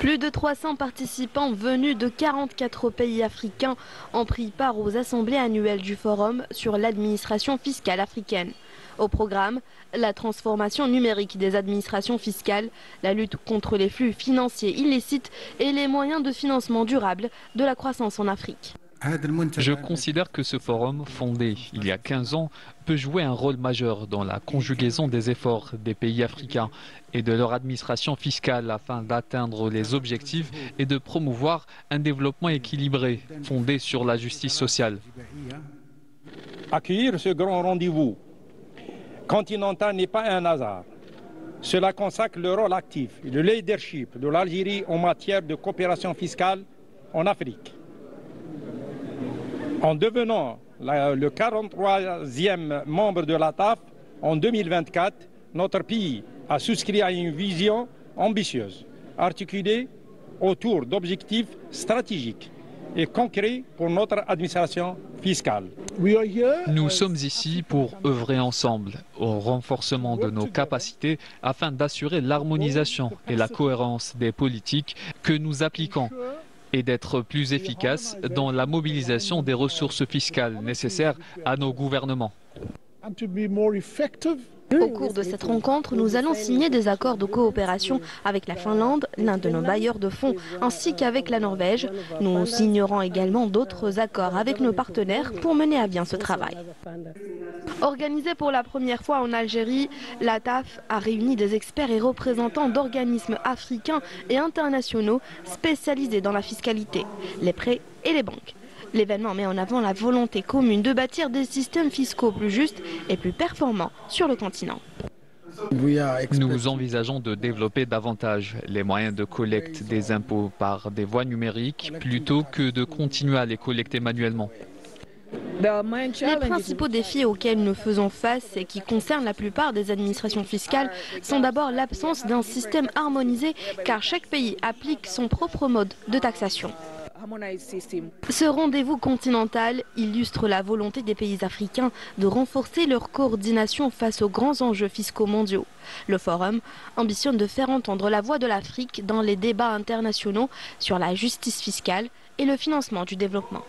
Plus de 300 participants venus de 44 pays africains ont pris part aux assemblées annuelles du Forum sur l'administration fiscale africaine. Au programme, la transformation numérique des administrations fiscales, la lutte contre les flux financiers illicites et les moyens de financement durable de la croissance en Afrique. Je considère que ce forum, fondé il y a 15 ans, peut jouer un rôle majeur dans la conjugaison des efforts des pays africains et de leur administration fiscale afin d'atteindre les objectifs et de promouvoir un développement équilibré, fondé sur la justice sociale. Accueillir ce grand rendez-vous continental n'est pas un hasard. Cela consacre le rôle actif et le leadership de l'Algérie en matière de coopération fiscale en Afrique. En devenant le 43e membre de la TAF en 2024, notre pays a souscrit à une vision ambitieuse, articulée autour d'objectifs stratégiques et concrets pour notre administration fiscale. Nous sommes ici pour œuvrer ensemble au renforcement de nos capacités afin d'assurer l'harmonisation et la cohérence des politiques que nous appliquons et d'être plus efficaces dans la mobilisation des ressources fiscales nécessaires à nos gouvernements. Au cours de cette rencontre, nous allons signer des accords de coopération avec la Finlande, l'un de nos bailleurs de fonds, ainsi qu'avec la Norvège. Nous signerons également d'autres accords avec nos partenaires pour mener à bien ce travail. Organisée pour la première fois en Algérie, la TAF a réuni des experts et représentants d'organismes africains et internationaux spécialisés dans la fiscalité, les prêts et les banques. L'événement met en avant la volonté commune de bâtir des systèmes fiscaux plus justes et plus performants sur le continent. Nous envisageons de développer davantage les moyens de collecte des impôts par des voies numériques plutôt que de continuer à les collecter manuellement. Les principaux défis auxquels nous faisons face et qui concernent la plupart des administrations fiscales sont d'abord l'absence d'un système harmonisé car chaque pays applique son propre mode de taxation. Ce rendez-vous continental illustre la volonté des pays africains de renforcer leur coordination face aux grands enjeux fiscaux mondiaux. Le forum ambitionne de faire entendre la voix de l'Afrique dans les débats internationaux sur la justice fiscale et le financement du développement.